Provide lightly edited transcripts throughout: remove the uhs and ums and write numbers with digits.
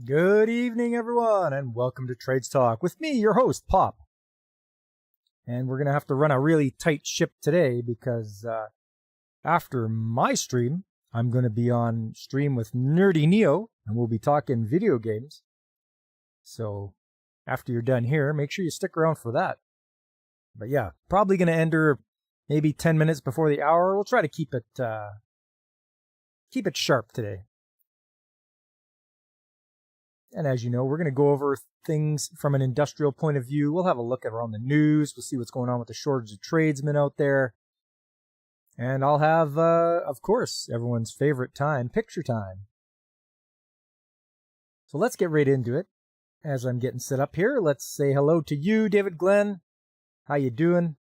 Good evening, everyone, and welcome to Trades Talk with me, your host, Pop. And we're going to have to run a really tight ship today because after my stream, I'm going to be on stream with Nerdy Neo, and we'll be talking video games. So after you're done here, make sure you stick around for that. But yeah, probably going to enter maybe 10 minutes before the hour. We'll try to keep it sharp today. And as you know, we're going to go over things from an industrial point of view. We'll have a look around the news. We'll see what's going on with the shortage of tradesmen out there. And I'll have, of course, everyone's favorite time, picture time. So let's get right into it. As I'm getting set up here, let's say hello to you, David Glenn. How you doing?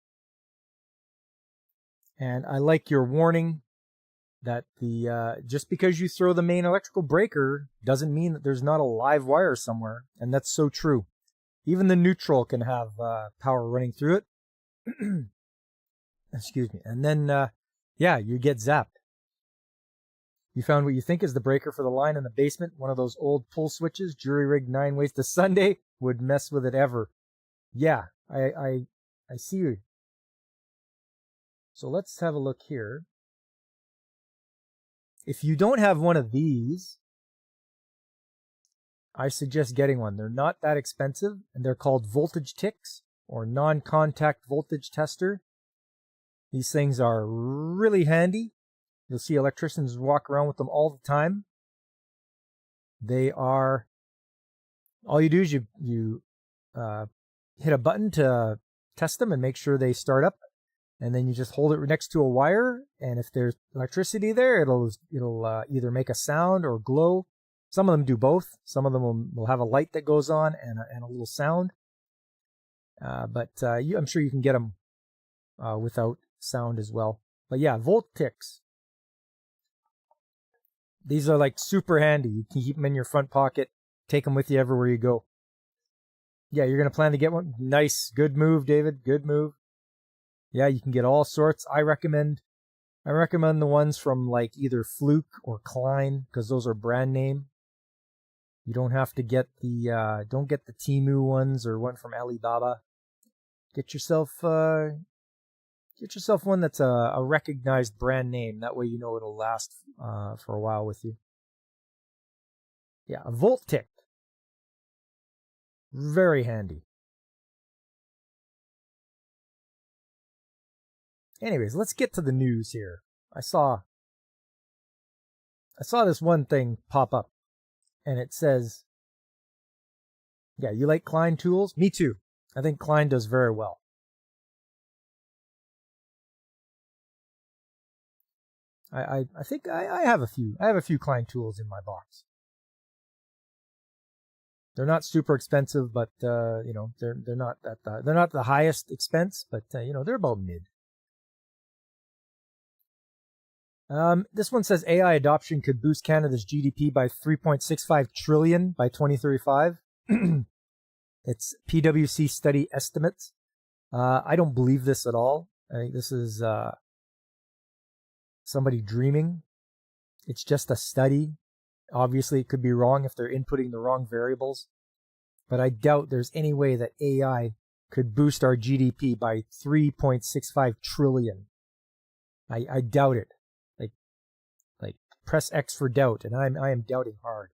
And I like your warning that just because you throw the main electrical breaker doesn't mean that there's not a live wire somewhere, and that's so true. Even the neutral can have power running through it. Excuse me. And then, you get zapped. You found what you think is the breaker for the line in the basement, one of those old pull switches, jury-rigged 9 ways to Sunday, would mess with it ever. Yeah, I see you. So let's have a look here. If you don't have one of these, I suggest getting one. They're not that expensive, and they're called voltage ticks or non-contact voltage tester. These things are really handy. You'll see electricians walk around with them all the time. They are, all you do is you hit a button to test them and make sure they start up. And then you just hold it next to a wire, and if there's electricity there, it'll either make a sound or glow. Some of them do both. Some of them will have a light that goes on and a little sound. I'm sure you can get them without sound as well. But yeah, volt ticks. These are like super handy. You can keep them in your front pocket, take them with you everywhere you go. Yeah, you're gonna plan to get one. Nice, good move, David. Good move. Yeah, you can get all sorts. I recommend the ones from like either Fluke or Klein because those are brand name. You don't have to get don't get the Temu ones or one from Alibaba. Get yourself one that's a recognized brand name. That way you know it'll last for a while with you. Yeah, a volt tick. Very handy. Anyways, let's get to the news here. I saw this one thing pop up, and it says, yeah, you like Klein tools? Me too. I think Klein does very well. I think I have a few. I have a few Klein tools in my box. They're not super expensive, but they're not they're not the highest expense, but they're about mid. This one says AI adoption could boost Canada's GDP by 3.65 trillion by 2035. It's PwC study estimates. I don't believe this at all. I think this is somebody dreaming. It's just a study. Obviously, it could be wrong if they're inputting the wrong variables. But I doubt there's any way that AI could boost our GDP by 3.65 trillion. I doubt it. Like press X for doubt, and I am doubting hard.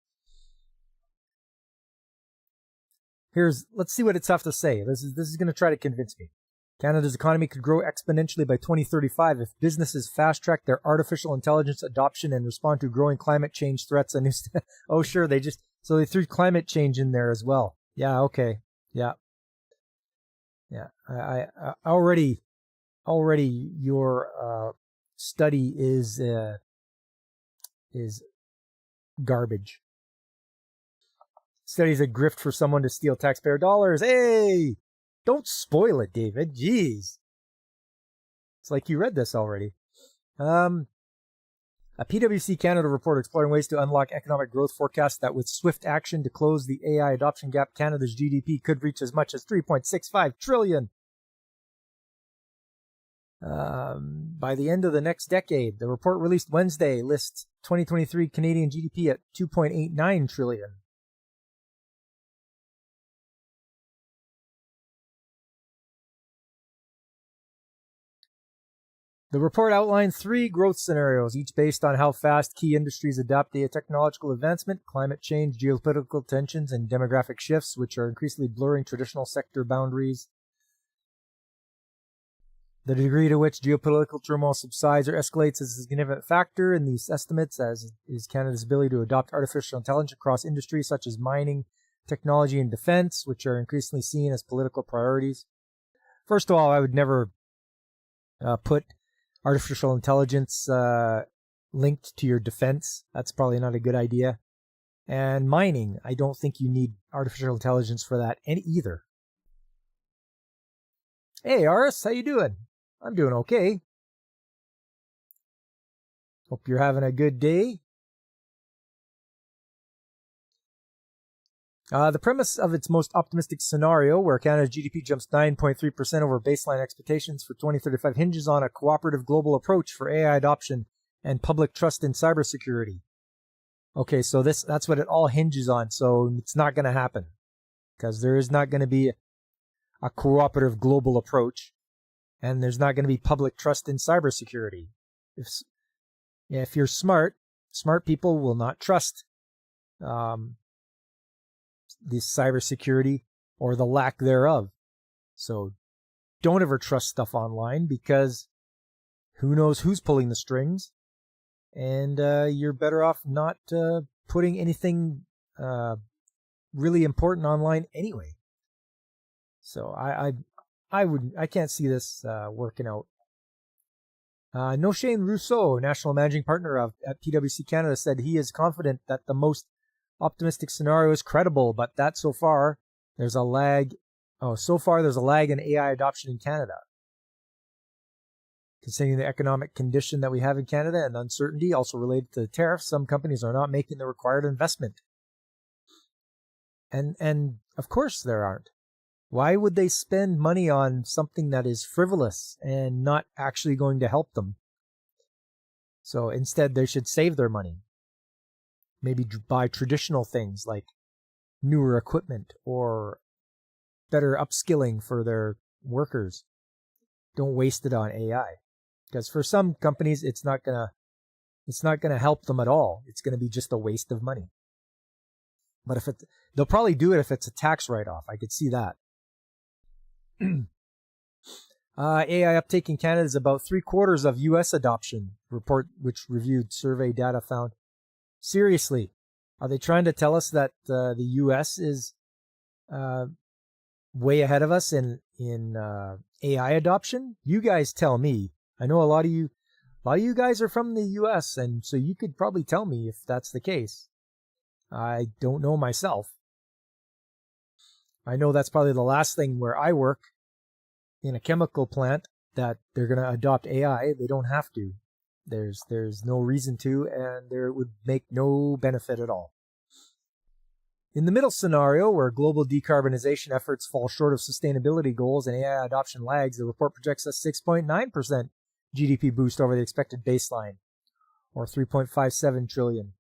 Let's see what it's have to say. This is going to try to convince me. Canada's economy could grow exponentially by 2035 if businesses fast-track their artificial intelligence adoption and respond to growing climate change threats. Oh, sure, they threw climate change in there as well. Yeah, okay, yeah. I already your study is garbage. Study's a grift for someone to steal taxpayer dollars. Hey! Don't spoil it, David. Jeez. It's like you read this already. A PwC Canada report exploring ways to unlock economic growth forecasts that with swift action to close the AI adoption gap, Canada's GDP could reach as much as 3.65 trillion. By the end of the next decade. The report released Wednesday lists 2023 Canadian GDP at 2.89 trillion. The report outlined 3 growth scenarios, each based on how fast key industries adapt to technological advancement, climate change, geopolitical tensions, and demographic shifts, which are increasingly blurring traditional sector boundaries. The degree to which geopolitical turmoil subsides or escalates is a significant factor in these estimates, as is Canada's ability to adopt artificial intelligence across industries such as mining, technology, and defense, which are increasingly seen as political priorities. First of all, I would never put artificial intelligence linked to your defense. That's probably not a good idea. And mining, I don't think you need artificial intelligence for that either. Hey, Aris, how you doing? I'm doing okay. Hope you're having a good day. The premise of its most optimistic scenario, where Canada's GDP jumps 9.3% over baseline expectations for 2035, hinges on a cooperative global approach for AI adoption and public trust in cybersecurity. Okay, so that's what it all hinges on. So it's not going to happen because there is not going to be a cooperative global approach, and there's not going to be public trust in cybersecurity. If you're smart people will not trust this cybersecurity or the lack thereof. So don't ever trust stuff online, because who knows who's pulling the strings, and you're better off not putting anything really important online anyway. So I can't see this working out. Noshane Rousseau, National Managing Partner at PwC Canada, said he is confident that the most optimistic scenario is credible, but that so far there's a lag in AI adoption in Canada. Considering the economic condition that we have in Canada and uncertainty also related to the tariffs, some companies are not making the required investment. And of course there aren't. Why would they spend money on something that is frivolous and not actually going to help them? So instead, they should save their money. Maybe buy traditional things like newer equipment or better upskilling for their workers. Don't waste it on AI, because for some companies it's not gonna help them at all. It's gonna be just a waste of money. But they'll probably do it if it's a tax write-off. I could see that. AI uptake in Canada is about 3/4 of U.S. adoption. Report which reviewed survey data found. Seriously, are they trying to tell us that the U.S. is way ahead of us in AI adoption? You guys tell me. I know a lot of you guys are from the U.S., and so you could probably tell me if that's the case. I don't know myself. I know that's probably the last thing where I work in a chemical plant that they're going to adopt AI. They don't have to. There's no reason to, and there would make no benefit at all. In the middle scenario, where global decarbonization efforts fall short of sustainability goals and AI adoption lags, the report projects a 6.9% GDP boost over the expected baseline, or $3.57 trillion.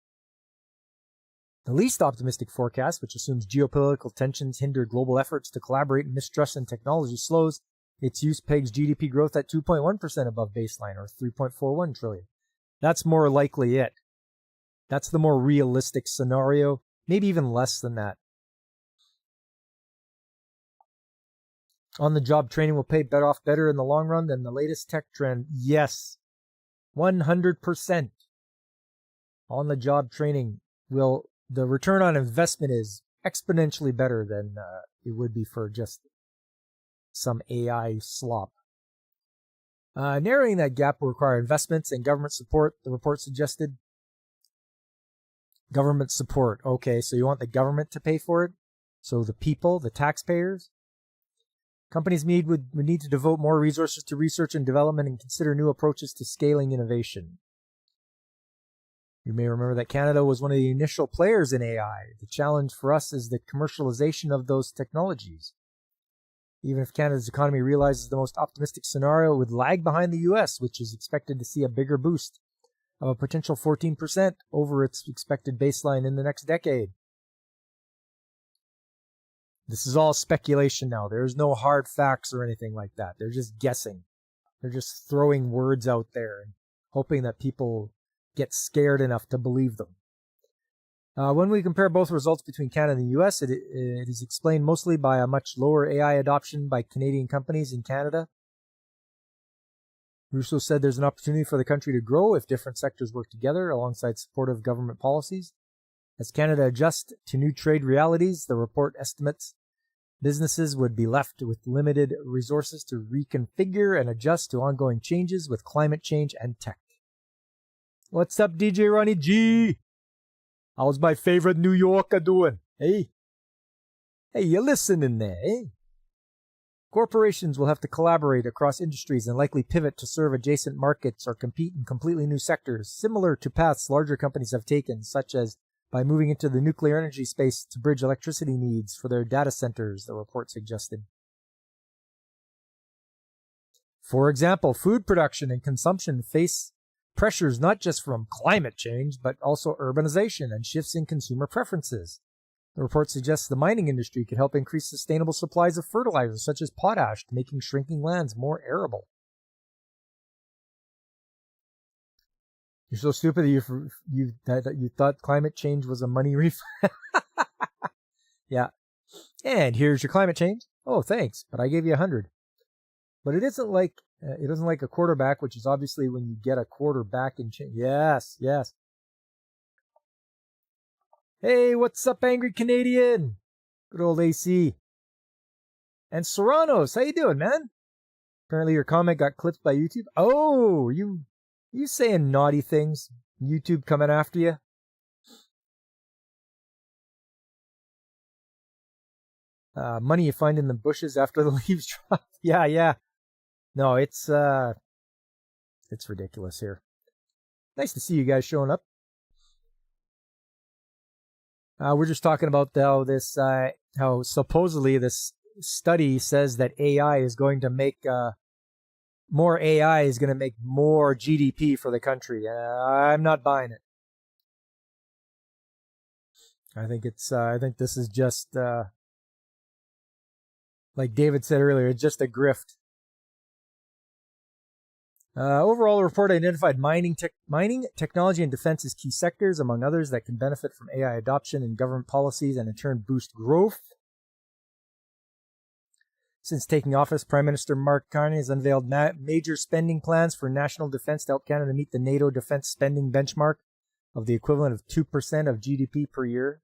The least optimistic forecast, which assumes geopolitical tensions hinder global efforts to collaborate and mistrust in technology, slows its use, pegs GDP growth at 2.1% above baseline, or $3.41 trillion. That's more likely it. That's the more realistic scenario, maybe even less than that. On-the-job training will pay better in the long run than the latest tech trend. Yes, 100%. On-the-job training will... The return on investment is exponentially better than it would be for just some AI slop. Narrowing that gap will require investments and government support, the report suggested. Government support. Okay, so you want the government to pay for it? So the people, the taxpayers? Companies would need to devote more resources to research and development and consider new approaches to scaling innovation. You may remember that Canada was one of the initial players in AI. The challenge for us is the commercialization of those technologies. Even if Canada's economy realizes the most optimistic scenario, it would lag behind the U.S., which is expected to see a bigger boost of a potential 14% over its expected baseline in the next decade. This is all speculation now. There's no hard facts or anything like that. They're just guessing. They're just throwing words out there and hoping that people get scared enough to believe them. When we compare both results between Canada and the US, it is explained mostly by a much lower AI adoption by Canadian companies in Canada. Russo said there's an opportunity for the country to grow if different sectors work together alongside supportive government policies. As Canada adjusts to new trade realities, the report estimates businesses would be left with limited resources to reconfigure and adjust to ongoing changes with climate change and tech. What's up, DJ Ronnie G? How's my favorite New Yorker doing? Hey, you listening there, eh? Corporations will have to collaborate across industries and likely pivot to serve adjacent markets or compete in completely new sectors, similar to paths larger companies have taken, such as by moving into the nuclear energy space to bridge electricity needs for their data centers, the report suggested. For example, food production and consumption face pressures not just from climate change, but also urbanization and shifts in consumer preferences. The report suggests the mining industry could help increase sustainable supplies of fertilizers such as potash, making shrinking lands more arable. You're so stupid that you thought climate change was a money refund. Yeah. And here's your climate change. Oh, thanks, but I gave you 100. But it isn't like a quarterback, which is obviously when you get a quarterback in change. Yes. Hey, what's up, Angry Canadian? Good old AC. And Serranos, how you doing, man? Apparently your comment got clipped by YouTube. Oh, you saying naughty things? YouTube coming after you? Money you find in the bushes after the leaves drop. Yeah. No, it's ridiculous here. Nice to see you guys showing up. We're just talking about how supposedly this study says that AI is going to make more AI is going to make more GDP for the country. I'm not buying it. I think this is just like David said earlier, it's just a grift. Overall, the report identified mining, technology, and defense as key sectors, among others, that can benefit from AI adoption and government policies and in turn boost growth. Since taking office, Prime Minister Mark Carney has unveiled major spending plans for national defense to help Canada meet the NATO defense spending benchmark of the equivalent of 2% of GDP per year.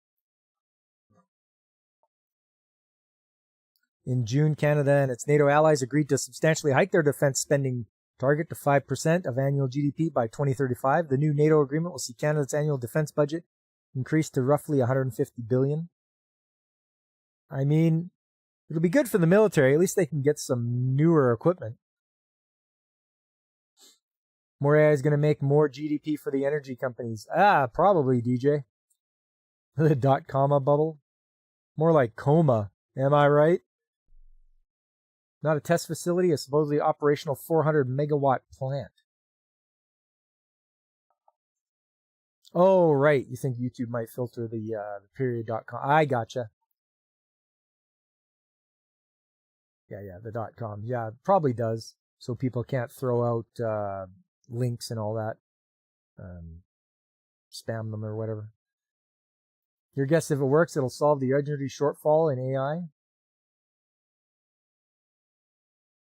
In June, Canada and its NATO allies agreed to substantially hike their defense spending target to 5% of annual GDP by 2035. The new NATO agreement will see Canada's annual defense budget increase to roughly $150 billion. I mean, it'll be good for the military. At least they can get some newer equipment. More AI is going to make more GDP for the energy companies. Probably, DJ. The dot-comma bubble. More like coma. Am I right? Not a test facility, a supposedly operational 400 megawatt plant. Oh, right. You think YouTube might filter the period.com. I gotcha. Yeah, the .com. Yeah, it probably does. So people can't throw out links and all that. Spam them or whatever. Your guess, if it works, it'll solve the energy shortfall in AI?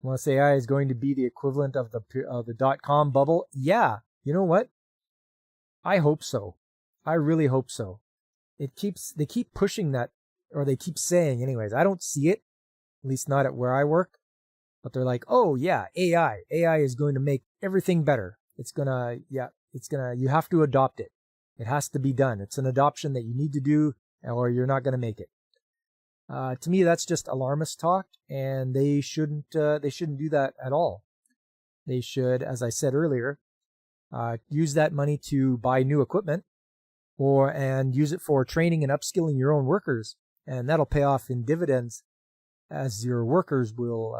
Unless AI is going to be the equivalent of the .com bubble. Yeah, you know what? I hope so. I really hope so. They keep pushing that, or they keep saying anyways. I don't see it, at least not at where I work. But they're like, oh yeah, AI is going to make everything better. You have to adopt it. It has to be done. It's an adoption that you need to do, or you're not going to make it. To me, that's just alarmist talk, and they shouldn't do that at all. They should, as I said earlier, use that money to buy new equipment, and use it for training and upskilling your own workers, and that'll pay off in dividends, as your workers will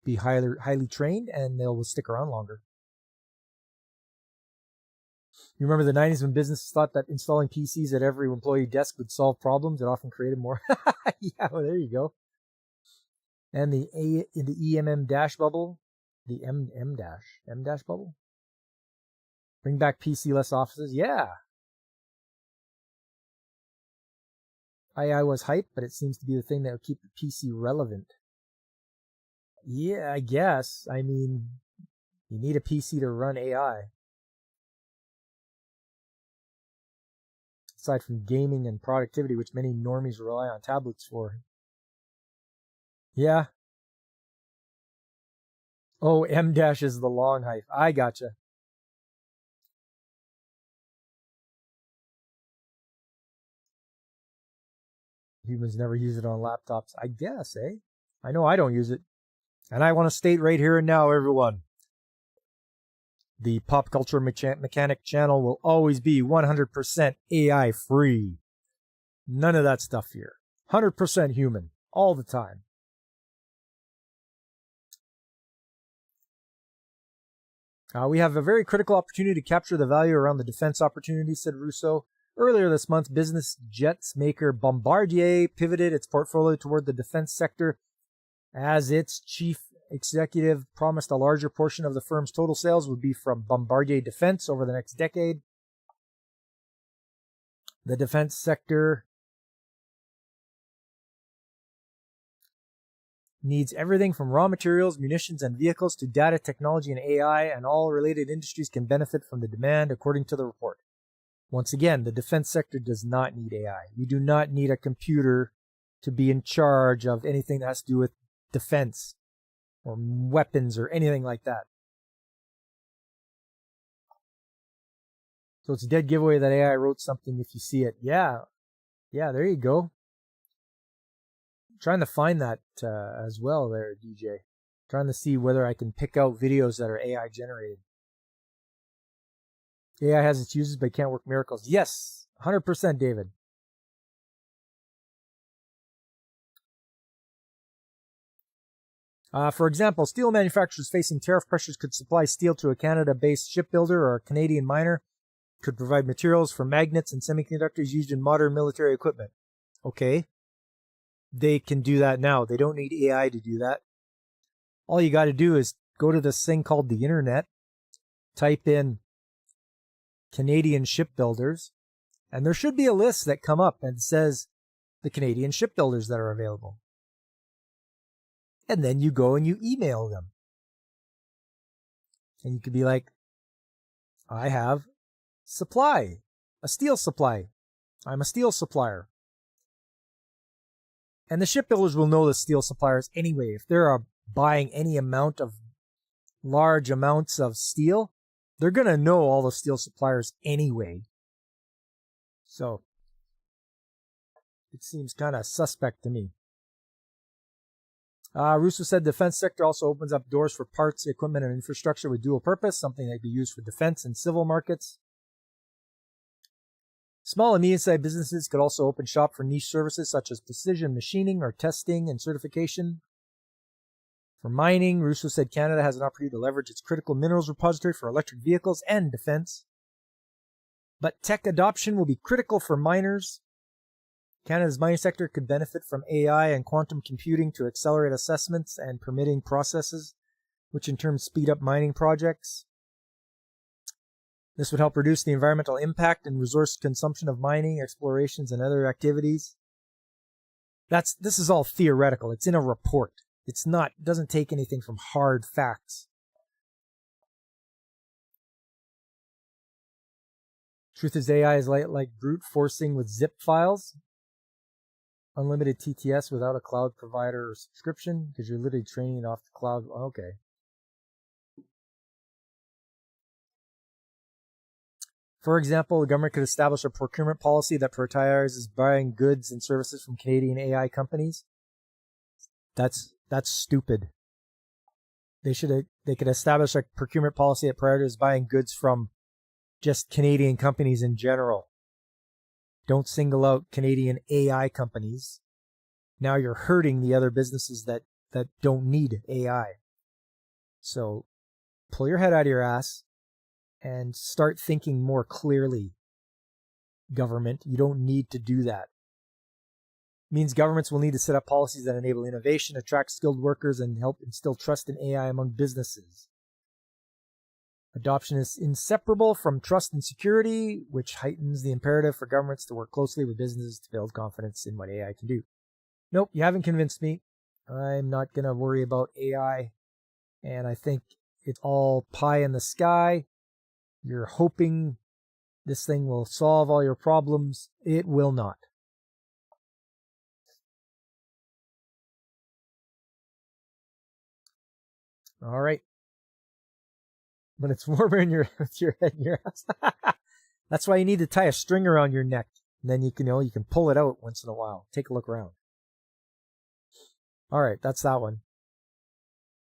be highly trained and they will stick around longer. You remember the 90s when businesses thought that installing PCs at every employee desk would solve problems? It often created more. Yeah, well, there you go. And the EMM dash bubble. The M dash bubble. Bring back PC less offices. Yeah. AI was hype, but it seems to be the thing that will keep the PC relevant. Yeah, I guess. I mean, you need a PC to run AI. Aside from gaming and productivity, which many normies rely on tablets for. Yeah. Oh, M dash is the long hype. I gotcha. Humans never use it on laptops. I guess, eh? I know I don't use it. And I want to state right here and now, everyone, the Pop Culture Mechanic channel will always be 100% AI free. None of that stuff here. 100% human, all the time. We have a very critical opportunity to capture the value around the defense opportunity, said Russo. Earlier this month, business jets maker Bombardier pivoted its portfolio toward the defense sector as its chief executive promised a larger portion of the firm's total sales would be from Bombardier Defense over the next decade. The defense sector needs everything from raw materials, munitions, and vehicles to data technology and AI, and all related industries can benefit from the demand, according to the report. Once again, the defense sector does not need AI. We do not need a computer to be in charge of anything that has to do with defense or weapons or anything like that. So it's a dead giveaway that AI wrote something if you see it. Yeah, there you go. I'm trying to find that as well there, DJ. Trying to see whether I can pick out videos that are AI generated. AI has its uses but can't work miracles. Yes, 100% David. For example, steel manufacturers facing tariff pressures could supply steel to a Canada-based shipbuilder or a Canadian miner, could provide materials for magnets and semiconductors used in modern military equipment. Okay. They can do that now. They don't need AI to do that. All you got to do is go to this thing called the internet, type in Canadian shipbuilders, and there should be a list that come up and says the Canadian shipbuilders that are available. And then you go and you email them. And you could be like, I have supply, a steel supply. I'm a steel supplier. And the shipbuilders will know the steel suppliers anyway. If they're buying any amount of large amounts of steel, they're going to know all the steel suppliers anyway. So it seems kind of suspect to me. Russo said the defense sector also opens up doors for parts, equipment, and infrastructure with dual purpose, something that can be used for defense and civil markets. Small and medium-sized businesses could also open shop for niche services such as precision machining or testing and certification. For mining, Russo said Canada has an opportunity to leverage its critical minerals repository for electric vehicles and defense. But tech adoption will be critical for miners. Canada's mining sector could benefit from AI and quantum computing to accelerate assessments and permitting processes, which in turn speed up mining projects. This would help reduce the environmental impact and resource consumption of mining, explorations, and other activities. This is all theoretical. It's in a report. It doesn't take anything from hard facts. Truth is, AI is like brute forcing with zip files. Unlimited TTS without a cloud provider or subscription because you're literally training it off the cloud. Okay. For example, the government could establish a procurement policy that prioritizes buying goods and services from Canadian AI companies. That's stupid. They could establish a procurement policy that prioritizes buying goods from just Canadian companies in general. Don't single out Canadian AI companies. Now you're hurting the other businesses that don't need AI. So pull your head out of your ass and start thinking more clearly, government. You don't need to do that. Means governments will need to set up policies that enable innovation, attract skilled workers, and help instill trust in AI among businesses. Adoption is inseparable from trust and security, which heightens the imperative for governments to work closely with businesses to build confidence in what AI can do. Nope, you haven't convinced me. I'm not going to worry about AI, and I think it's all pie in the sky. You're hoping this thing will solve all your problems. It will not. All right. But it's warmer in with your head in your ass. That's why you need to tie a string around your neck. And then you can pull it out once in a while. Take a look around. All right, that's that one.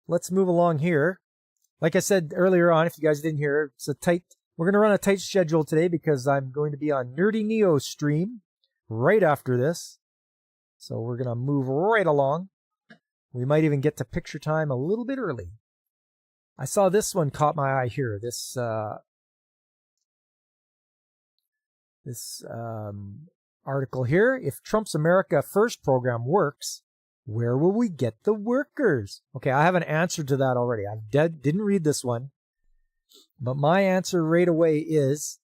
Let's move along here. Like I said earlier on, if you guys didn't hear, we're going to run a tight schedule today because I'm going to be on Nerdy Neo stream right after this. So we're going to move right along. We might even get to picture time a little bit early. I saw this one caught my eye here. This article here. If Trump's America First program works, where will we get the workers? Okay, I have an answer to that already. I didn't read this one. But my answer right away is,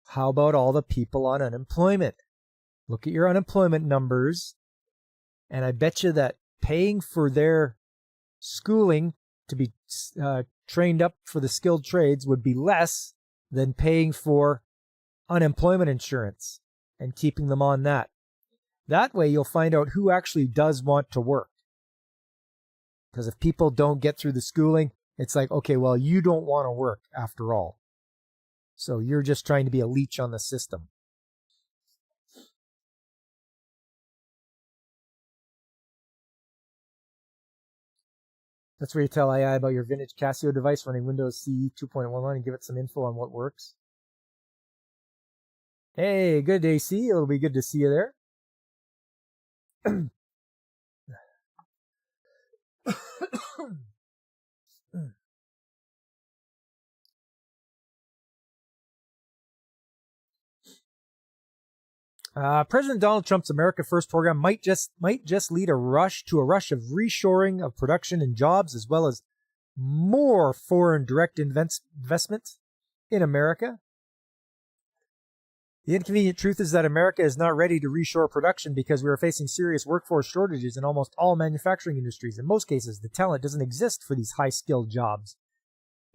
how about all the people on unemployment? Look at your unemployment numbers, and I bet you that paying for their schooling to be trained up for the skilled trades would be less than paying for unemployment insurance and keeping them on that. That way you'll find out who actually does want to work. Because if people don't get through the schooling, it's like, okay, well, you don't want to work after all. So you're just trying to be a leech on the system. That's where you tell AI about your vintage Casio device running Windows CE 2.11 and give it some info on what works. Hey, good AC. It'll be good to see you there. President Donald Trump's America First program might just lead a rush of reshoring of production and jobs, as well as more foreign direct investments in America. The inconvenient truth is that America is not ready to reshore production because we are facing serious workforce shortages in almost all manufacturing industries. In most cases, the talent doesn't exist for these high-skilled jobs.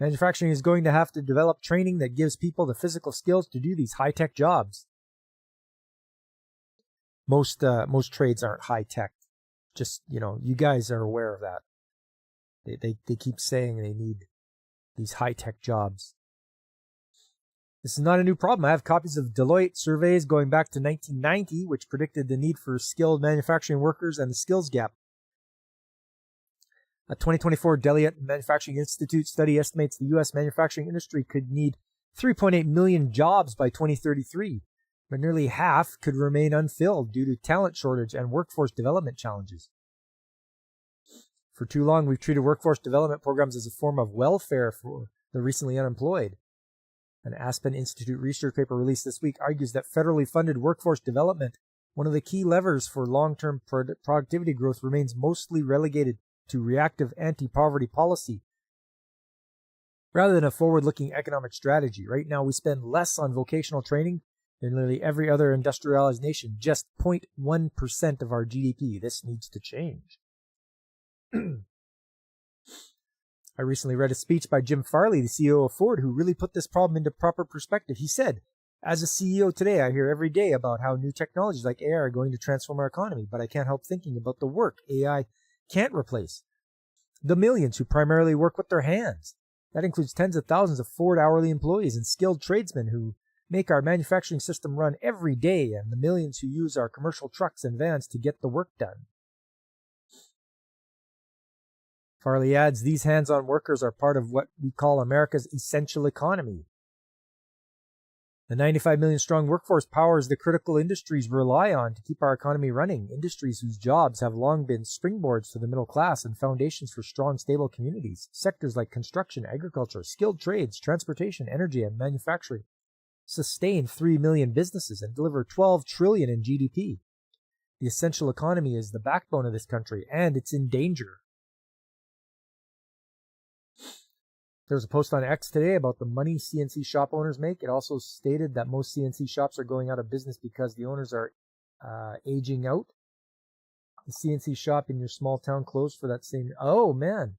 Manufacturing is going to have to develop training that gives people the physical skills to do these high-tech jobs. Most trades aren't high-tech. Just, you guys are aware of that. They keep saying they need these high-tech jobs. This is not a new problem. I have copies of Deloitte surveys going back to 1990, which predicted the need for skilled manufacturing workers and the skills gap. A 2024 Deloitte Manufacturing Institute study estimates the U.S. manufacturing industry could need 3.8 million jobs by 2033, but nearly half could remain unfilled due to talent shortage and workforce development challenges. For too long, we've treated workforce development programs as a form of welfare for the recently unemployed. An Aspen Institute research paper released this week argues that federally funded workforce development, one of the key levers for long-term productivity growth, remains mostly relegated to reactive anti-poverty policy rather than a forward-looking economic strategy. Right now, we spend less on vocational training than nearly every other industrialized nation, just 0.1% of our GDP. This needs to change. I recently read a speech by Jim Farley, the CEO of Ford, who really put this problem into proper perspective. He said, "As a CEO today, I hear every day about how new technologies like AI are going to transform our economy, but I can't help thinking about the work AI can't replace. The millions who primarily work with their hands. That includes tens of thousands of Ford hourly employees and skilled tradesmen who make our manufacturing system run every day, and the millions who use our commercial trucks and vans to get the work done." Farley adds, these hands-on workers are part of what we call America's essential economy. The 95 million strong workforce powers the critical industries we rely on to keep our economy running, industries whose jobs have long been springboards for the middle class and foundations for strong, stable communities. Sectors like construction, agriculture, skilled trades, transportation, energy, and manufacturing sustain 3 million businesses and deliver $12 trillion in GDP. The essential economy is the backbone of this country, and it's in danger. There was a post on X today about the money CNC shop owners make. It also stated that most CNC shops are going out of business because the owners are aging out. The CNC shop in your small town closed for that same... Oh, man.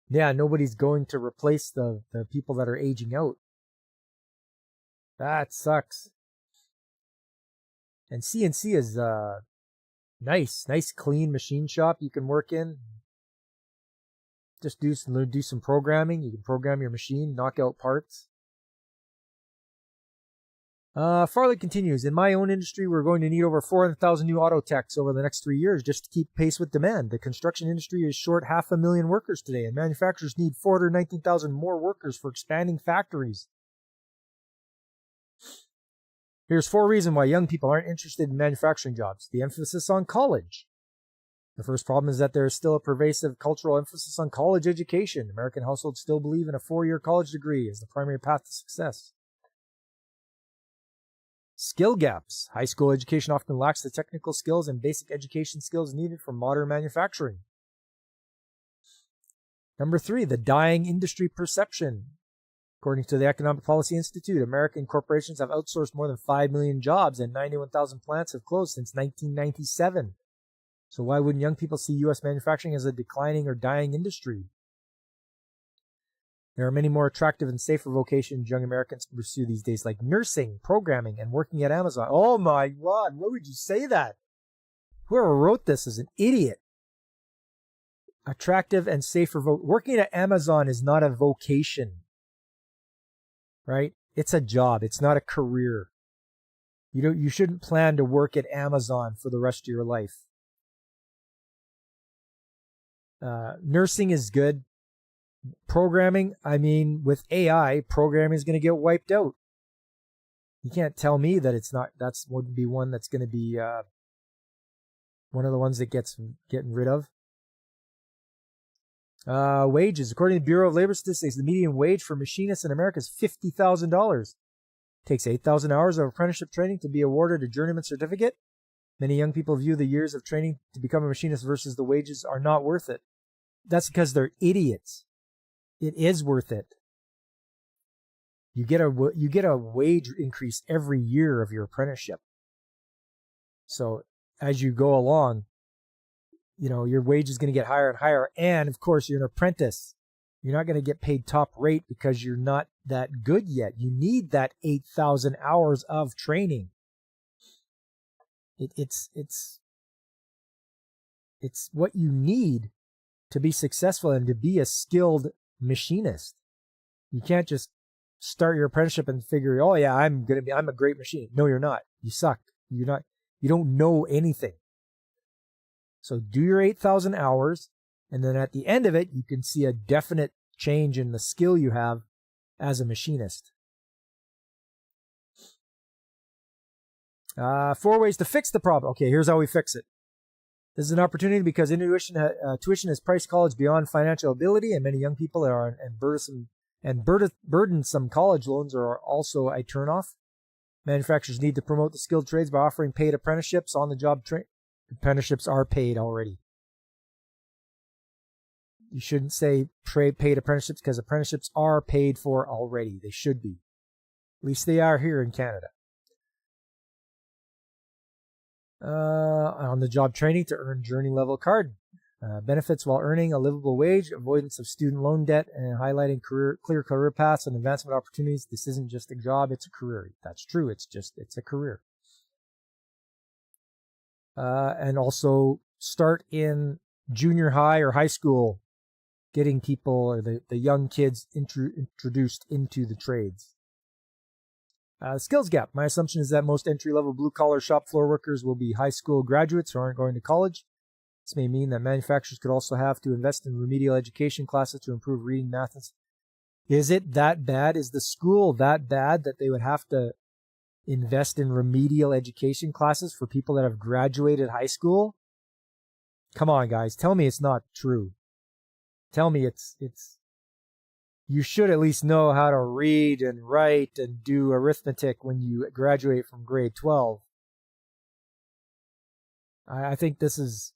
Yeah, nobody's going to replace the people that are aging out. That sucks. And CNC is nice clean machine shop you can work in. Just do some programming. You can program your machine, knock out parts. Farley continues, in my own industry, we're going to need over 400,000 new auto techs over the next 3 years just to keep pace with demand. The construction industry is short 500,000 workers today, and manufacturers need 419,000 more workers for expanding factories. Here's 4 reasons why young people aren't interested in manufacturing jobs. The emphasis on college. The first problem is that there is still a pervasive cultural emphasis on college education. American households still believe in a 4-year college degree as the primary path to success. Skill gaps. High school education often lacks the technical skills and basic education skills needed for modern manufacturing. Number 3, the dying industry perception. According to the Economic Policy Institute, American corporations have outsourced more than 5 million jobs and 91,000 plants have closed since 1997. So why wouldn't young people see U.S. manufacturing as a declining or dying industry? There are many more attractive and safer vocations young Americans can pursue these days, like nursing, programming, and working at Amazon. Oh my God, why would you say that? Whoever wrote this is an idiot. Attractive and safer working at Amazon is not a vocation. Right? It's a job. It's not a career. You shouldn't plan to work at Amazon for the rest of your life. Nursing is good. Programming, with AI, programming is going to get wiped out. You can't tell me that that's wouldn't be one that's going to be one of the ones that getting rid of. Wages. According to the Bureau of Labor Statistics, the median wage for machinists in America is $50,000. It takes 8,000 hours of apprenticeship training to be awarded a journeyman certificate. Many young people view the years of training to become a machinist versus the wages are not worth it. That's because they're idiots. It is worth it. You get a wage increase every year of your apprenticeship. So as you go along, your wage is going to get higher and higher. And of course, you're an apprentice. You're not going to get paid top rate because you're not that good yet. You need that 8,000 hours of training. It's what you need to be successful and to be a skilled machinist. You can't just start your apprenticeship and figure, oh yeah, I'm a great machinist. No, you're not. You suck. You don't know anything. So do your 8,000 hours, and then at the end of it, you can see a definite change in the skill you have as a machinist. 4 ways to fix the problem. Okay, here's how we fix it. This is an opportunity because tuition has priced college beyond financial ability, and many young people burdensome college loans are also a turnoff. Manufacturers need to promote the skilled trades by offering paid apprenticeships, on-the-job training. Apprenticeships are paid already. You shouldn't say paid apprenticeships because apprenticeships are paid for already. They should be. At least they are here in Canada. On-the-job training to earn journey level card. Benefits while earning a livable wage, avoidance of student loan debt, and highlighting clear career paths and advancement opportunities. This isn't just a job, it's a career. That's true. It's a career. And also start in junior high or high school, getting people or the young kids introduced into the trades. Skills gap. My assumption is that most entry-level blue-collar shop floor workers will be high school graduates who aren't going to college. This may mean that manufacturers could also have to invest in remedial education classes to improve reading, math, and... Is it that bad? Is the school that bad that they would have to invest in remedial education classes for people that have graduated high school? Come on, guys. Tell me it's not true. Tell me it's you should at least know how to read and write and do arithmetic when you graduate from grade 12. I think this is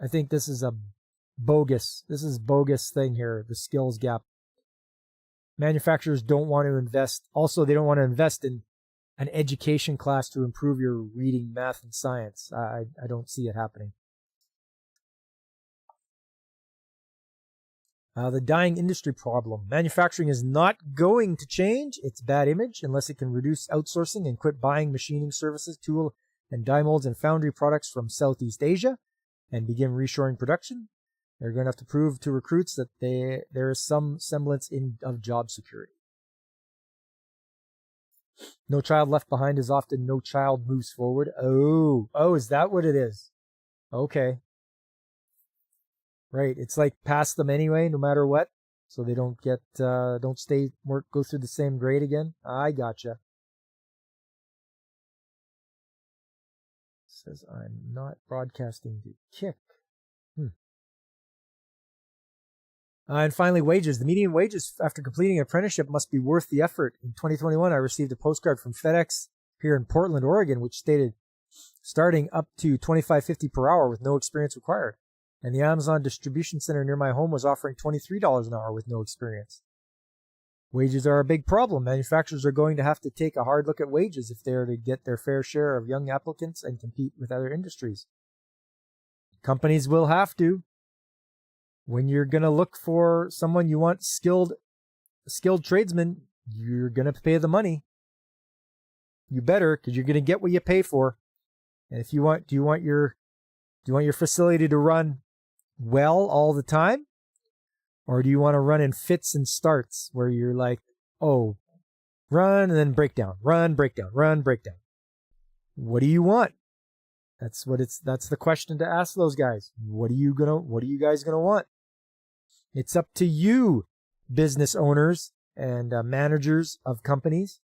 a bogus thing here, the skills gap. Manufacturers don't want to invest. Also, they don't want to invest in an education class to improve your reading, math, and science. I don't see it happening. The dying industry problem. Manufacturing is not going to change its bad image unless it can reduce outsourcing and quit buying machining services, tool and die molds and foundry products from Southeast Asia and begin reshoring production. They're going to have to prove to recruits that there is some semblance of job security. No child left behind is often no child moves forward. Oh, is that what it is? Okay. Right, it's like pass them anyway, no matter what, so they don't go through the same grade again. I gotcha. Says I'm not broadcasting to Kick. And finally, wages. The median wages after completing an apprenticeship must be worth the effort. In 2021, I received a postcard from FedEx here in Portland, Oregon, which stated starting up to $25.50 per hour with no experience required. And the Amazon distribution center near my home was offering $23 an hour with no experience. Wages are a big problem. Manufacturers are going to have to take a hard look at wages if they are to get their fair share of young applicants and compete with other industries. Companies will have to. When you're going to look for someone you want skilled tradesmen, you're going to pay the money. You better, because you're going to get what you pay for. And if you want, do you want your facility to run well all the time? Or do you want to run in fits and starts where you're like, oh, run and then breakdown, run, breakdown, run, breakdown? What do you want? That's the question to ask those guys. What are you guys gonna want? It's up to you, business owners and managers of companies.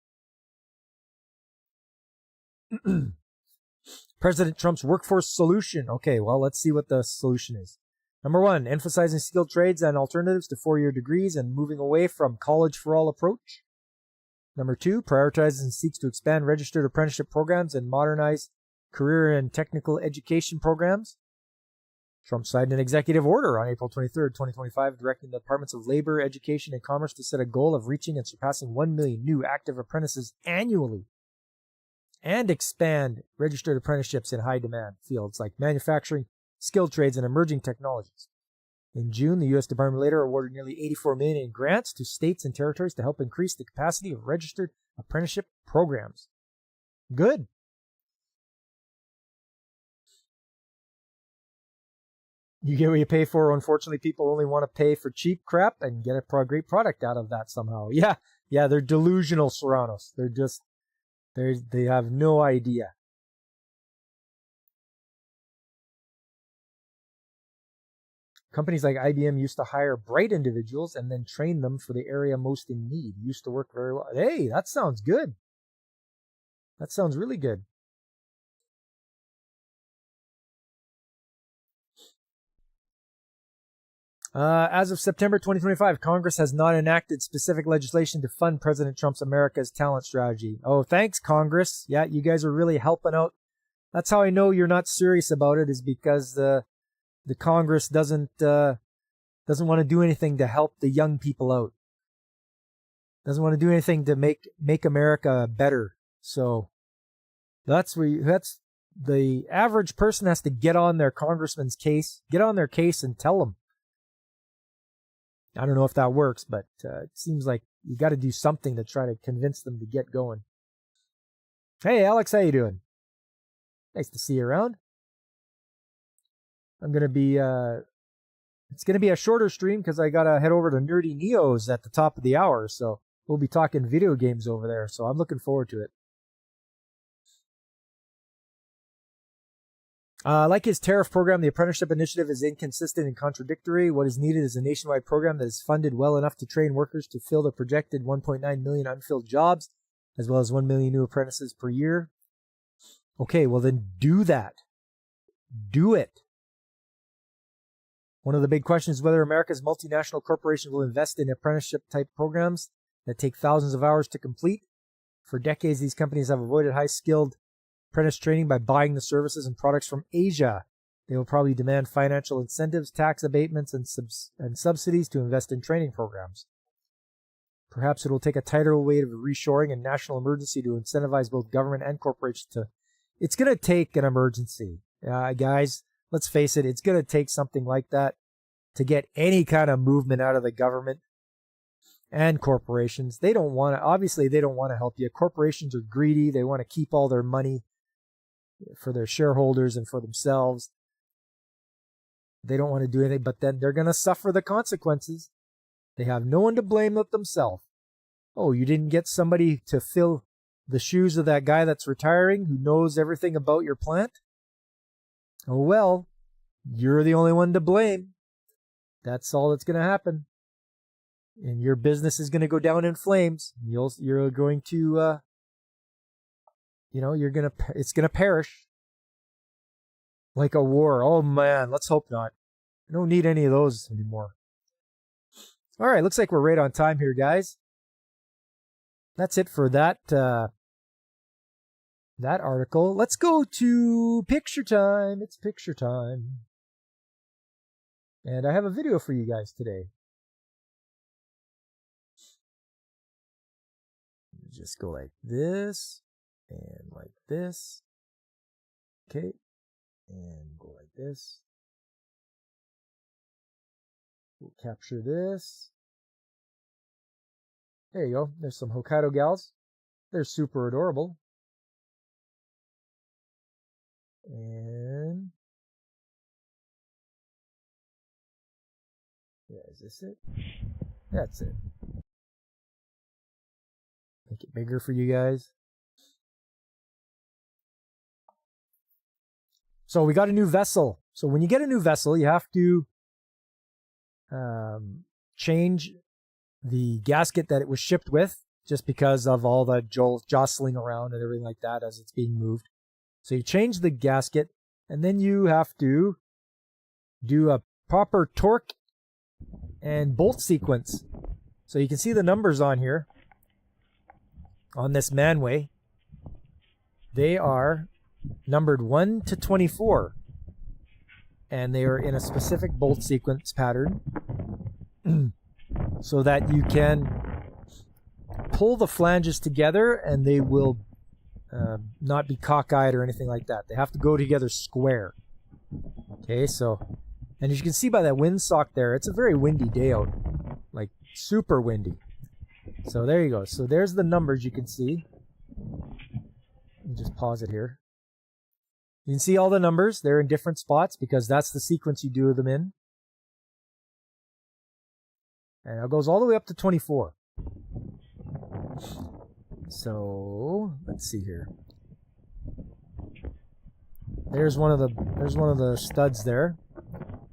President Trump's workforce solution. Okay, well, let's see what the solution is. Number 1, emphasizing skilled trades and alternatives to 4-year degrees and moving away from college for all approach. Number 2, prioritizes and seeks to expand registered apprenticeship programs and modernize career and technical education programs. Trump signed an executive order on April 23rd, 2025, directing the Departments of Labor, Education, and Commerce to set a goal of reaching and surpassing 1 million new active apprentices annually and expand registered apprenticeships in high-demand fields like manufacturing, skilled trades, and emerging technologies. In June, the U.S. Department of Labor awarded nearly $84 million in grants to states and territories to help increase the capacity of registered apprenticeship programs. Good. You get what you pay for. Unfortunately, people only want to pay for cheap crap and get a great product out of that somehow. Yeah, they're delusional, Serranos. They have no idea. Companies like IBM used to hire bright individuals and then train them for the area most in need. Used to work very well. Hey, that sounds good. That sounds really good. As of September 2025, Congress has not enacted specific legislation to fund President Trump's America's Talent Strategy. Oh, thanks, Congress. Yeah, you guys are really helping out. That's how I know you're not serious about it, is because the Congress doesn't want to do anything to help the young people out. Doesn't want to do anything to make America better. So that's the average person has to get on their congressman's case, get on their case and tell them. I don't know if that works, but it seems like you got to do something to try to convince them to get going. Hey, Alex, how you doing? Nice to see you around. I'm going to be, it's going to be a shorter stream because I got to head over to Nerdy Neos at the top of the hour. So we'll be talking video games over there. So I'm looking forward to it. Like his tariff program, the apprenticeship initiative is inconsistent and contradictory. What is needed is a nationwide program that is funded well enough to train workers to fill the projected 1.9 million unfilled jobs, as well as 1 million new apprentices per year. Okay, well then do that. Do it. One of the big questions is whether America's multinational corporations will invest in apprenticeship-type programs that take thousands of hours to complete. For decades, these companies have avoided high-skilled apprentice training by buying the services and products from Asia. They will probably demand financial incentives, tax abatements, and subsidies to invest in training programs. Perhaps it will take a tidal wave of reshoring and national emergency to incentivize both government and corporations to... It's going to take an emergency. Guys, let's face it, it's going to take something like that to get any kind of movement out of the government and corporations. They don't want to, obviously they don't want to help you. Corporations are greedy. They want to keep all their money for their shareholders and for themselves. They don't want to do anything, but then they're going to suffer the consequences. They have no one to blame but themselves. Oh, you didn't get somebody to fill the shoes of that guy that's retiring who knows everything about your plant? Oh, well, you're the only one to blame. That's all that's going to happen. And your business is going to go down in flames. You're going to, it's going to perish. Like a war. Oh, man, let's hope not. I don't need any of those anymore. All right, looks like we're right on time here, guys. That's it for that that article. Let's go to picture time. It's picture time. And I have a video for you guys today. Just go like this and like this. Okay. And go like this. We'll capture this. There you go. There's some Hokkaido gals. They're super adorable. And yeah, is this it? That's it. Make it bigger for you guys. So we got a new vessel. So when you get a new vessel, you have to change the gasket that it was shipped with, just because of all the jostling around and everything like that as it's being moved. So you change the gasket, and then you have to do a proper torque and bolt sequence. So you can see the numbers on here on this Manway. They are numbered 1 to 24, and they are in a specific bolt sequence pattern so that you can pull the flanges together and they will not be cockeyed or anything like that. They have to go together square. Okay, so, and as you can see by that windsock there, it's a very windy day out, like super windy. So there you go. So there's the numbers you can see. Let me just pause it here. You can see all the numbers. They're in different spots because that's the sequence you do them in. And it goes all the way up to 24. So let's see here. There's one of the studs there.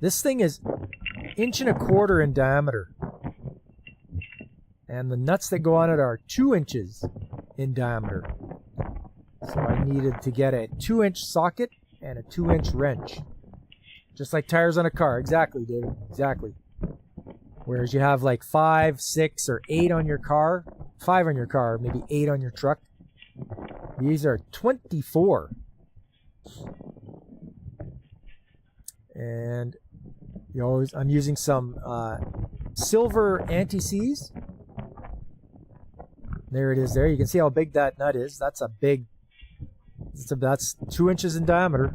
This thing is 1.25 inches in diameter. And the nuts that go on it are 2 inches in diameter. So I needed to get a 2-inch socket and a 2-inch wrench. Just like tires on a car. Exactly, David. Exactly. Whereas you have like 5, 6, or 8 on your car. 5 on your car, maybe 8 on your truck. These are 24. And I'm using some silver anti-seize. There it is there. You can see how big that nut is. That's a big... That's 2 inches in diameter.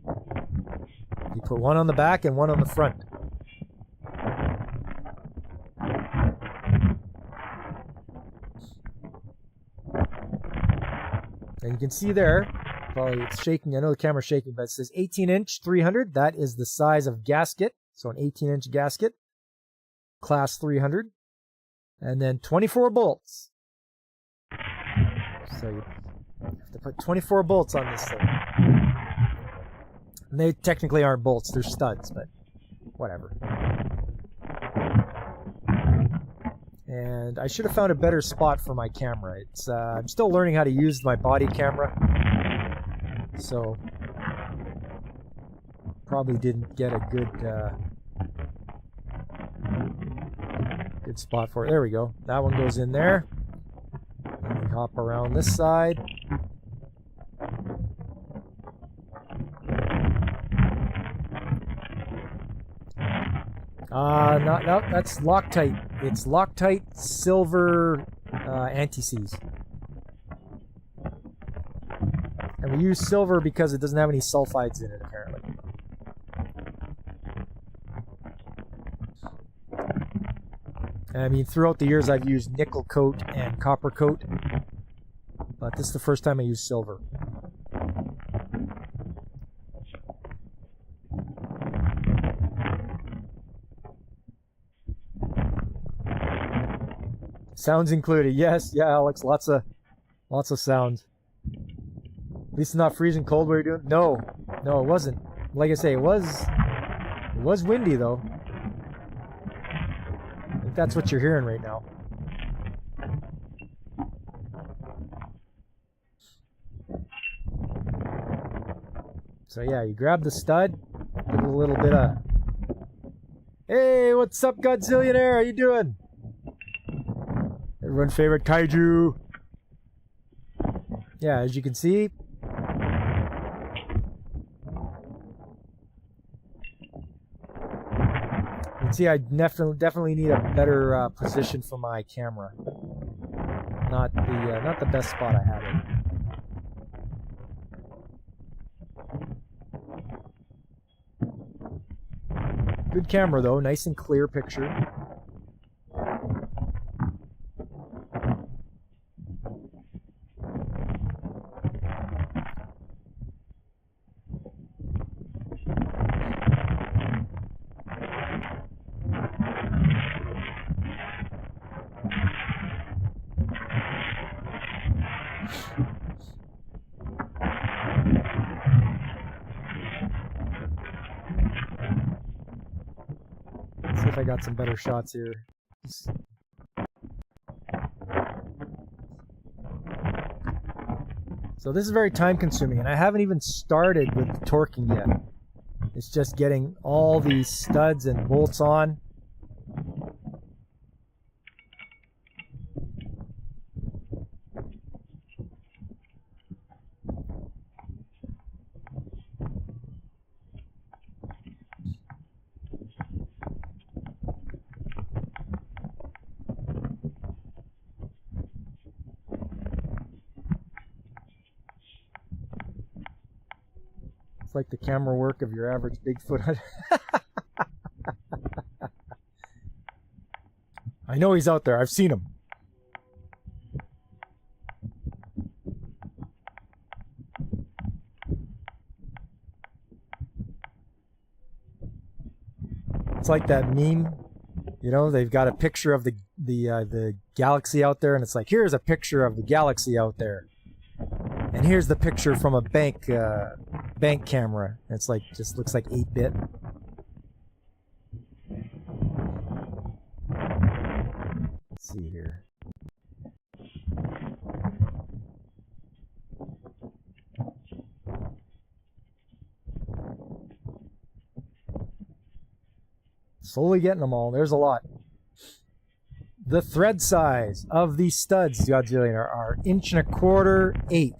You put one on the back and one on the front. And you can see there, probably it's shaking, I know the camera's shaking, but it says 18-inch 300. That is the size of gasket. So an 18-inch gasket, class 300. And then 24 bolts. So you have to put 24 bolts on this thing. And they technically aren't bolts, they're studs, but whatever. And I should have found a better spot for my camera. It's I'm still learning how to use my body camera, so probably didn't get a good spot for it. There we go. That one goes in there. And we hop around this side. No, that's Loctite. It's Loctite silver anti-seize. And we use silver because it doesn't have any sulfides in it, apparently. I mean, throughout the years I've used nickel coat and copper coat, but this is the first time I used silver. Sounds included. Yes, yeah, Alex, lots of sounds. At least it's not freezing cold where you're doing. No, it wasn't. Like I say, it was windy though. I think that's what you're hearing right now. So yeah, you grab the stud, give it a little bit of, hey, what's up, Godzillionaire? How you doing? Everyone's favorite kaiju. Yeah, as you can see, I definitely need a better position for my camera. Not the best spot I had it. Good camera though, nice and clear picture. See if I got some better shots here. So this is very time consuming, and I haven't even started with the torquing yet. It's just getting all these studs and bolts on. Like the camera work of your average Bigfoot. I know he's out there. I've seen him. It's like that meme, you know, they've got a picture of the galaxy out there, and it's like, here's a picture of the galaxy out there. And here's the picture from a bank camera. It's like, just looks like 8-bit. Let's see here. Slowly getting them all. There's a lot. The thread size of these studs, Godzillionaire, are 1¼ 8.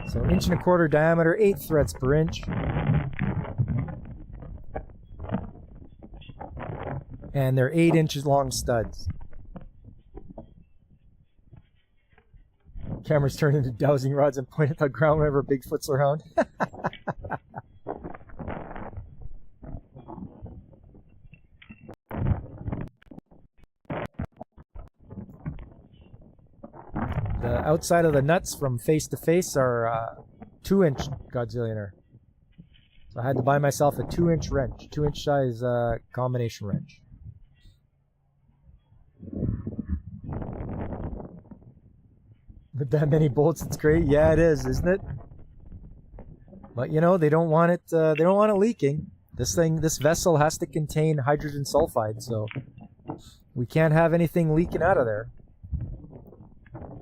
So 1¼ diameter, 8 threads per inch. And they're 8 inches long studs. Cameras turn into dowsing rods and point at the ground whenever Bigfoot's around. The outside of the nuts from face to face are 2-inch Godzillionaire. So I had to buy myself a 2-inch wrench, 2-inch size combination wrench. With that many bolts, it's great. Yeah, it is, isn't it? But you know, they don't want it. They don't want it leaking. This vessel has to contain hydrogen sulfide, so we can't have anything leaking out of there.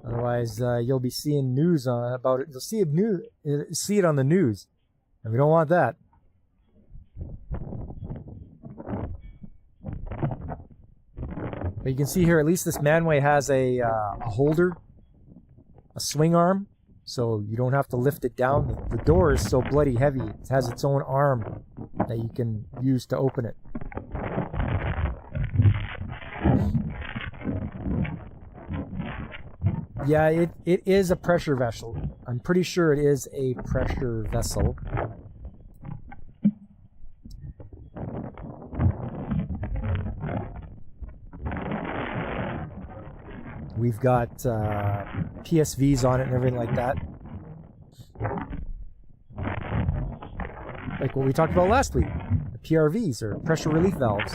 Otherwise, you'll be seeing news about it. You'll see it on the news, and we don't want that. But you can see here, at least this Manway has a holder, a swing arm, so you don't have to lift it down. The door is so bloody heavy; it has its own arm that you can use to open it. Yeah, it is a pressure vessel. I'm pretty sure it is a pressure vessel. We've got PSVs on it and everything like that. Like what we talked about last week. The PRVs, or pressure relief valves.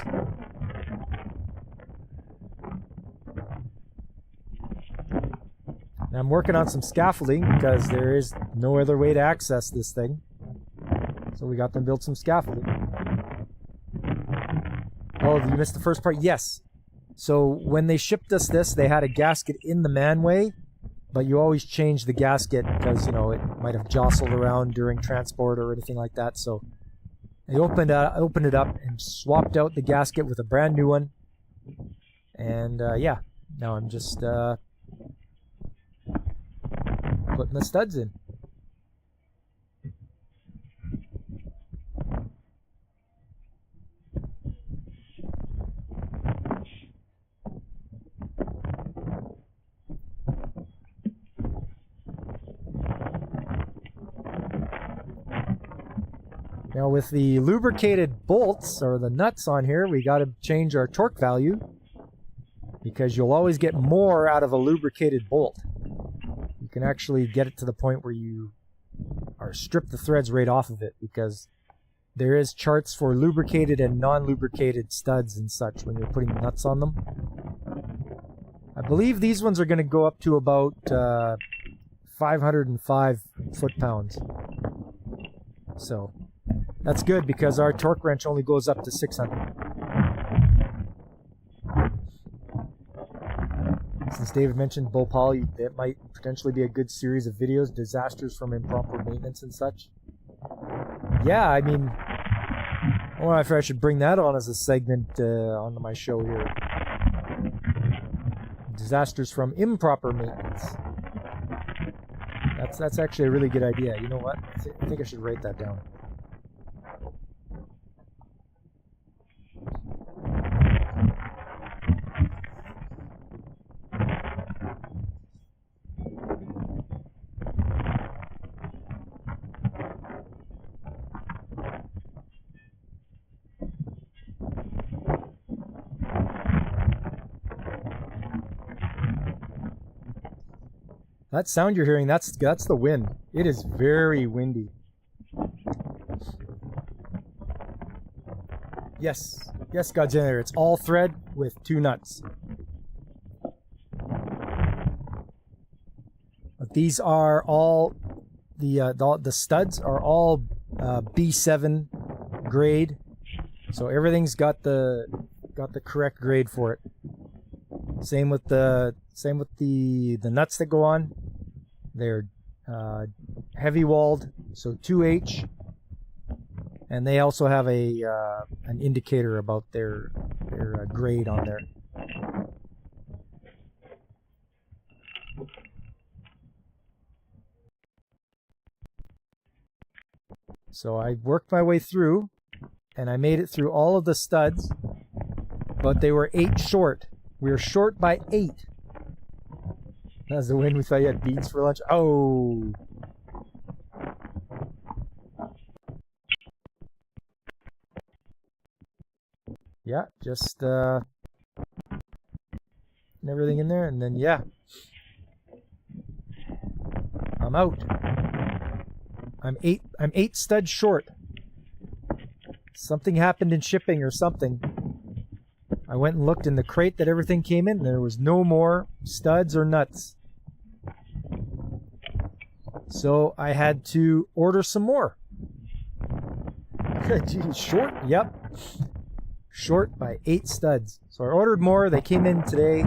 Now I'm working on some scaffolding because there is no other way to access this thing. So we got them build some scaffolding. Oh, you missed the first part? Yes. So when they shipped us this, they had a gasket in the manway, but you always change the gasket because, you know, it might have jostled around during transport or anything like that. So they opened it up and swapped out the gasket with a brand new one. And yeah, now I'm just putting the studs in. Now with the lubricated bolts, or the nuts on here, we got to change our torque value, because you'll always get more out of a lubricated bolt. You can actually get it to the point where you strip the threads right off of it, because there is charts for lubricated and non-lubricated studs and such when you're putting nuts on them. I believe these ones are going to go up to about 505 foot-pounds. So that's good, because our torque wrench only goes up to 600. Since David mentioned Bhopal, that might potentially be a good series of videos, disasters from improper maintenance and such. Yeah, I mean, I wonder if I should bring that on as a segment onto my show here. Disasters from improper maintenance. That's actually a really good idea. You know what? I think I should write that down. That sound you're hearing, that's the wind. It is very windy. Yes, Godzilla. It's all thread with 2 nuts. But these are all the studs are all B7 grade, so everything's got the correct grade for it. Same with the nuts that go on. They're heavy walled, so 2H, and they also have an indicator about their grade on there. So I worked my way through, and I made it through all of the studs, but they were 8 short. We were short by 8. That's the wind. We thought you had beans for lunch. Oh. Yeah, just everything in there, and then yeah, I'm out. I'm 8 studs short. Something happened in shipping or something. I went and looked in the crate that everything came in. There was no more studs or nuts. So I had to order some more. Geez, short? Yep. Short by 8 studs. So I ordered more. They came in today,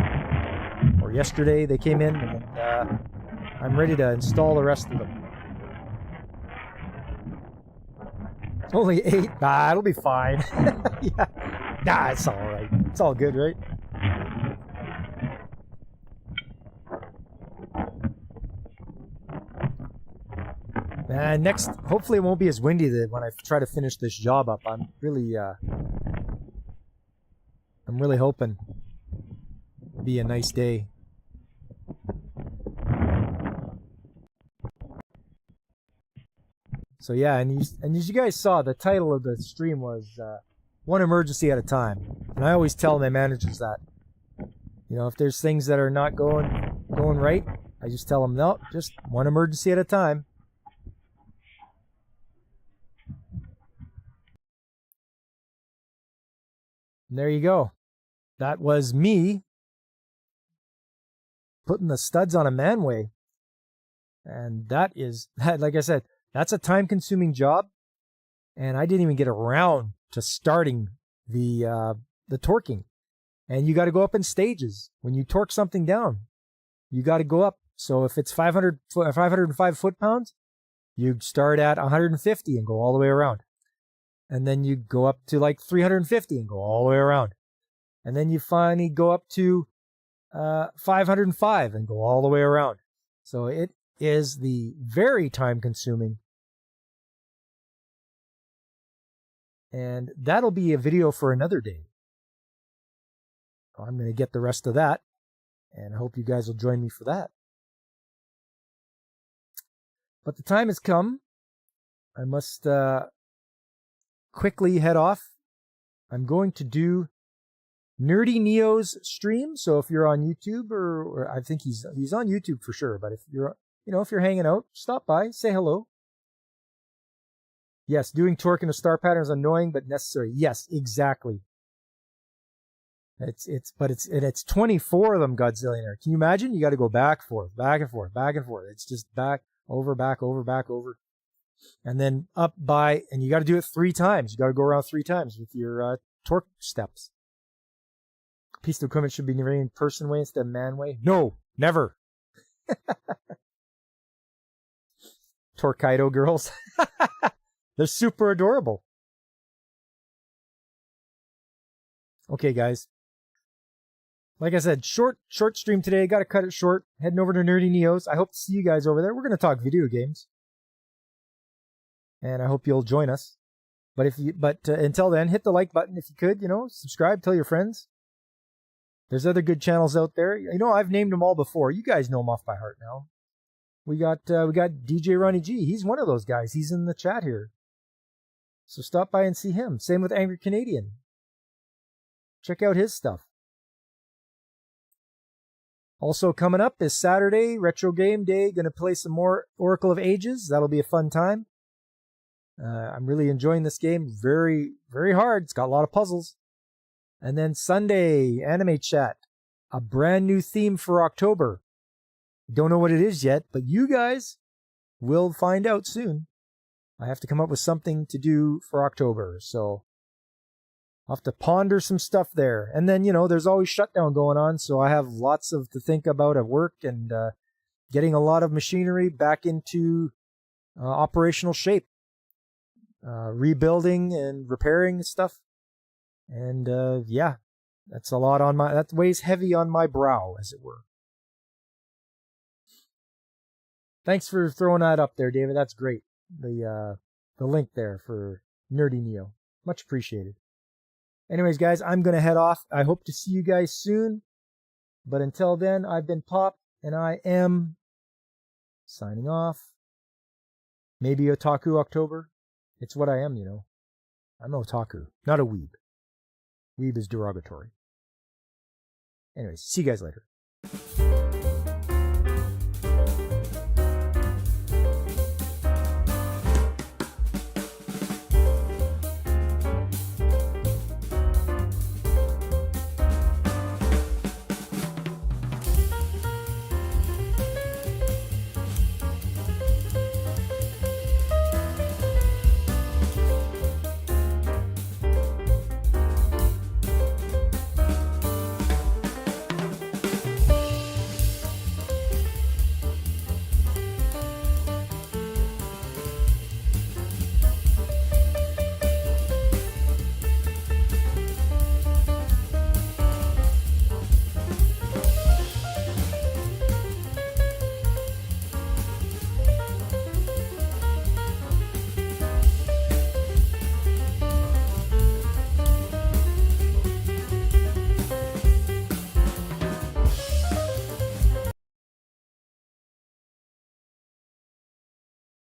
or yesterday they came in, and I'm ready to install the rest of them. Only 8? Nah, it'll be fine. Yeah. Nah, it's alright. It's all good, right? And next, hopefully it won't be as windy when I try to finish this job up. I'm really hoping. be a nice day. So yeah, and as you guys saw, the title of the stream was one emergency at a time. And I always tell my managers that, you know, if there's things that are not going right, I just tell them, no, just one emergency at a time. And there you go. That was me putting the studs on a manway. And that is, like I said, that's a time-consuming job. And I didn't even get around to starting the torquing. And you got to go up in stages. When you torque something down, you got to go up. So if it's 505 foot-pounds, you start at 150 and go all the way around. And then you go up to like 350 and go all the way around. And then you finally go up to 505 and go all the way around. So it is the very time-consuming. And that'll be a video for another day. I'm going to get the rest of that. And I hope you guys will join me for that. But the time has come. I must quickly head off. I'm going to do Nerdy Neo's stream. So if you're on YouTube, or I think he's on YouTube for sure. But if you're hanging out, stop by, say hello. Yes, doing torque in a star pattern is annoying but necessary. Yes, exactly. It's 24 of them, Godzillionaire. Can you imagine? You got to go back, forth, back and forth, back and forth. It's just back, over, back, over, back, over. And then up by, and you got to do it 3 times. You got to go around 3 times with your torque steps. Piece of equipment should be named person way instead of man way. No, never. Torquedo girls. They're super adorable. Okay, guys. Like I said, short stream today. Got to cut it short. Heading over to Nerdy Neos. I hope to see you guys over there. We're going to talk video games. And I hope you'll join us. But until then, hit the like button if you could, subscribe, tell your friends. There's other good channels out there. I've named them all before. You guys know them off by heart now. We got DJ Ronnie G. He's one of those guys. He's in the chat here. So stop by and see him. Same with Angry Canadian. Check out his stuff. Also coming up is Saturday, Retro Game Day. Going to play some more Oracle of Ages. That'll be a fun time. I'm really enjoying this game. Very, very hard. It's got a lot of puzzles. And then Sunday, Anime Chat. A brand new theme for October. Don't know what it is yet, but you guys will find out soon. I have to come up with something to do for October, so I'll have to ponder some stuff there. And then, there's always shutdown going on, so I have lots to think about at work and getting a lot of machinery back into operational shape. Rebuilding and repairing stuff. And that's a lot that weighs heavy on my brow, as it were. Thanks for throwing that up there, David. That's great. The link there for Nerdy Neo. Much appreciated. Anyways, guys, I'm going to head off. I hope to see you guys soon. But until then, I've been Pop, and I am signing off. Maybe Otaku October. It's what I am, I'm an otaku, not a weeb. Weeb is derogatory. Anyways, see you guys later.